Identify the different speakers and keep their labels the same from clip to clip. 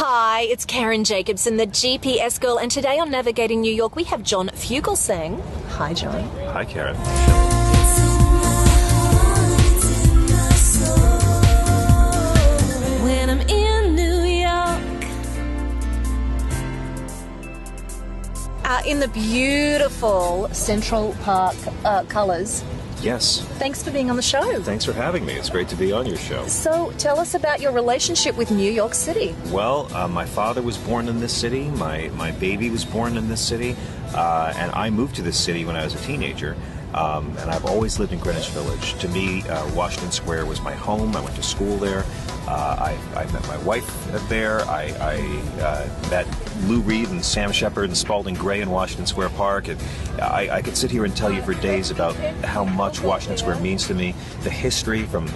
Speaker 1: Hi, it's Karen Jacobsen, the GPS girl, and today on Navigating New York we have John Fugelsang. Hi, John.
Speaker 2: Hi, Karen.
Speaker 1: When I'm in New York, in the beautiful Central Park colours.
Speaker 2: Yes.
Speaker 1: Thanks for being on the show.
Speaker 2: Thanks for having me. It's great to be on your show.
Speaker 1: So, tell us about your relationship with New York City.
Speaker 2: Well, my father was born in this city. My baby was born in this city. And I moved to this city when I was a teenager. And I've always lived in Greenwich Village. To me, Washington Square was my home. I went to school there. I met my wife there. I met Lou Reed and Sam Shepard and Spalding Gray in Washington Square Park. And I could sit here and tell you for days about how much Washington Square means to me, the history from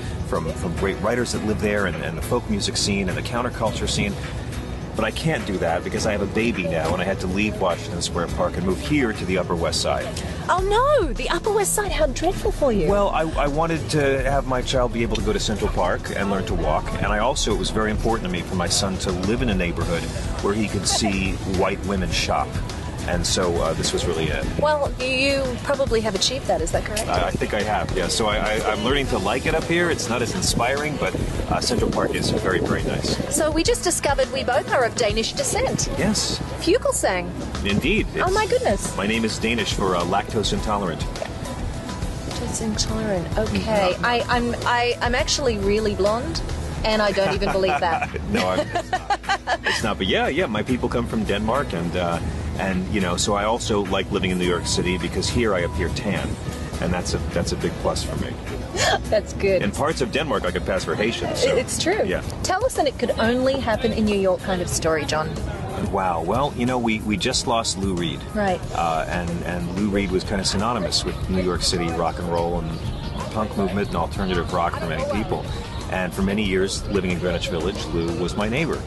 Speaker 2: great writers that live there, and the folk music scene and the counterculture scene. But I can't do that because I have a baby now, and I had to leave Washington Square Park and move here to the Upper West Side.
Speaker 1: Oh no, the Upper West Side, how dreadful for you.
Speaker 2: Well, I wanted to have my child be able to go to Central Park and learn to walk, and it was very important to me for my son to live in a neighborhood where he could see white women shop. And so this was really it.
Speaker 1: Well, you probably have achieved that, is that correct?
Speaker 2: I think I have, yeah. So I'm learning to like it up here. It's not as inspiring, but Central Park is very, very nice.
Speaker 1: So we just discovered we both are of Danish descent.
Speaker 2: Yes.
Speaker 1: Fugelsang.
Speaker 2: Indeed.
Speaker 1: Oh my goodness.
Speaker 2: My name is Danish for lactose intolerant.
Speaker 1: Lactose intolerant, okay. I'm actually really blonde. And I don't even believe that.
Speaker 2: No, it's not. But yeah, my people come from Denmark, and you know, so I also like living in New York City because here I appear tan, and that's a big plus for me.
Speaker 1: That's good.
Speaker 2: In parts of Denmark, I could pass for Haitian. So,
Speaker 1: it's true.
Speaker 2: Yeah.
Speaker 1: Tell us an it could only happen in New York kind of story, John.
Speaker 2: Wow. Well, you know, we just lost Lou Reed.
Speaker 1: Right.
Speaker 2: And Lou Reed was kind of synonymous with New York City rock and roll and punk movement and alternative rock for many people. And for many years, living in Greenwich Village, Lou was my neighbor.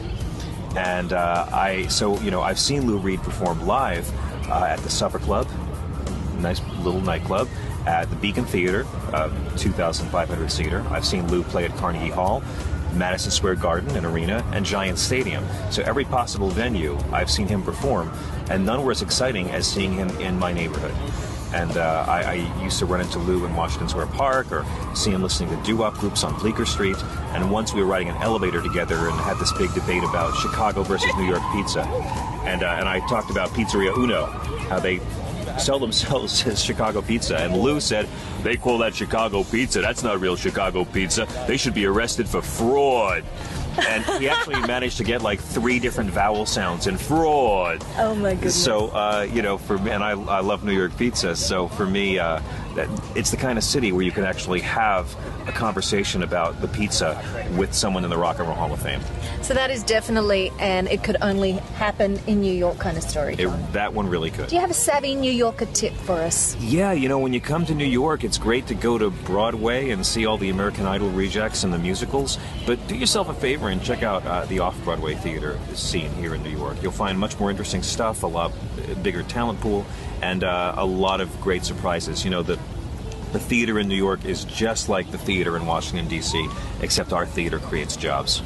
Speaker 2: And I've seen Lou Reed perform live at the Supper Club, nice little nightclub, at the Beacon Theater, 2,500 seater. I've seen Lou play at Carnegie Hall, Madison Square Garden, an arena, and Giant Stadium. So every possible venue, I've seen him perform, and none were as exciting as seeing him in my neighborhood. And I used to run into Lou in Washington Square Park, or see him listening to doo-wop groups on Bleecker Street. And once we were riding an elevator together and had this big debate about Chicago versus New York pizza. And I talked about Pizzeria Uno, how they sell themselves as Chicago pizza. And Lou said, they call that Chicago pizza. That's not real Chicago pizza. They should be arrested for fraud. And he actually managed to get like 3 different vowel sounds in fraud.
Speaker 1: Oh my goodness.
Speaker 2: So, for me, and I love New York pizza, so for me, it's the kind of city where you can actually have a conversation about the pizza with someone in the Rock and Roll Hall of Fame.
Speaker 1: So that is definitely an it could only happen in New York kind of story.
Speaker 2: That one really could.
Speaker 1: Do you have a savvy New Yorker tip for us?
Speaker 2: Yeah, you know, when you come to New York, it's great to go to Broadway and see all the American Idol rejects and the musicals, but do yourself a favor and check out the off-Broadway theater scene here in New York. You'll find much more interesting stuff, a lot bigger talent pool, and a lot of great surprises. You know, the theater in New York is just like the theater in Washington, D.C., except our theater creates jobs.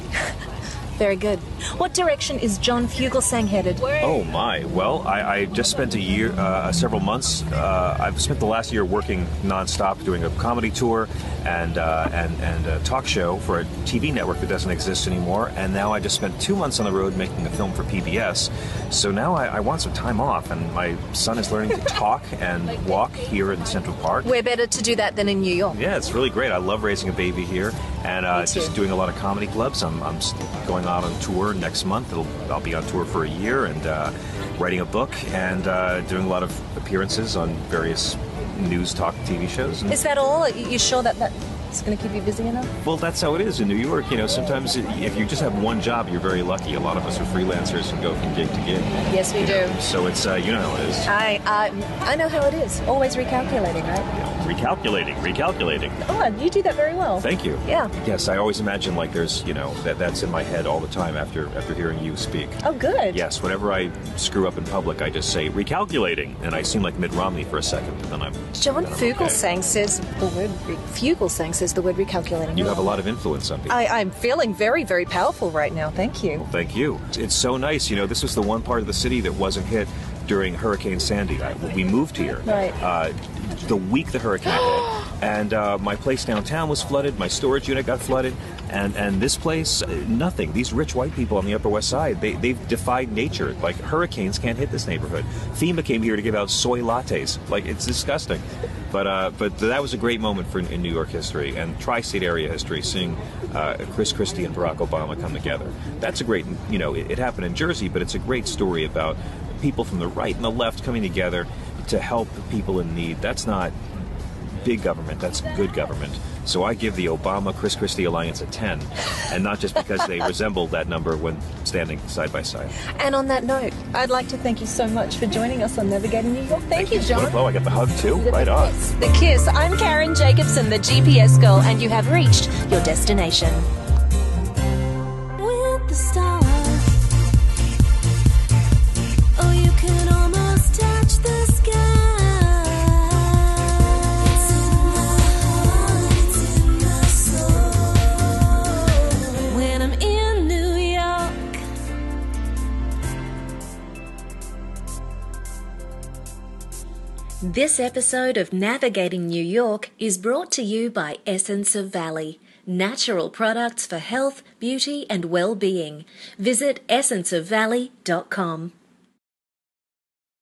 Speaker 1: Very good. What direction is John Fugelsang headed?
Speaker 2: Oh my! Well, I just spent a year, several months. I've spent the last year working nonstop, doing a comedy tour and a talk show for a TV network that doesn't exist anymore. And now I just spent 2 months on the road making a film for PBS. So now I want some time off, and my son is learning to talk and walk here in Central Park.
Speaker 1: We're better to do that than in New York.
Speaker 2: Yeah, it's really great. I love raising a baby here, and just doing a lot of comedy clubs. I'm going out on tour next month. I'll be on tour for a year, and writing a book, and doing a lot of appearances on various news talk TV shows.
Speaker 1: Is that all? Are you sure that's going to keep you busy enough?
Speaker 2: Well, that's how it is in New York. You know, sometimes if you just have one job, you're very lucky. A lot of us are freelancers and go from gig to gig.
Speaker 1: Yes, we do.
Speaker 2: So it's, you know how it is.
Speaker 1: I know how it is. Always recalculating, right?
Speaker 2: Yeah. Recalculating.
Speaker 1: Oh, you do that very well.
Speaker 2: Thank you.
Speaker 1: Yeah.
Speaker 2: Yes, I always imagine like there's, that's in my head all the time after hearing you speak.
Speaker 1: Oh, good.
Speaker 2: Yes, whenever I screw up in public, I just say recalculating, and I seem like Mitt Romney for a second, and then I'm
Speaker 1: Fugelsang says the word recalculating.
Speaker 2: You have a lot of influence on people.
Speaker 1: I'm feeling very, very powerful right now. Thank you.
Speaker 2: Well, thank you. It's so nice. This was the one part of the city that wasn't hit during Hurricane Sandy. We moved here.
Speaker 1: Right.
Speaker 2: The week the hurricane hit, and my place downtown was flooded. My storage unit got flooded, and this place, nothing. These rich white people on the Upper West Side, they've defied nature. Like, hurricanes can't hit this neighborhood. FEMA came here to give out soy lattes. Like, it's disgusting. But that was a great moment in New York history and tri-state area history, seeing Chris Christie and Barack Obama come together. That's a great, it happened in Jersey, but it's a great story about people from the right and the left coming together to help people in need. That's not big government, that's good government. So I give the Obama-Chris Christie alliance a 10, and not just because they resembled that number when standing side by side.
Speaker 1: And on that note, I'd like to thank you so much for joining us on Navigating New York. Thank you, John.
Speaker 2: Oh, I got the hug too? Right on.
Speaker 1: The kiss. I'm Karen Jacobsen, the GPS girl, and you have reached your destination. With the stars, oh, you can almost touch the sky. This episode of Navigating New York is brought to you by Essence of Valley, natural products for health, beauty, and well-being. Visit essenceofvalley.com.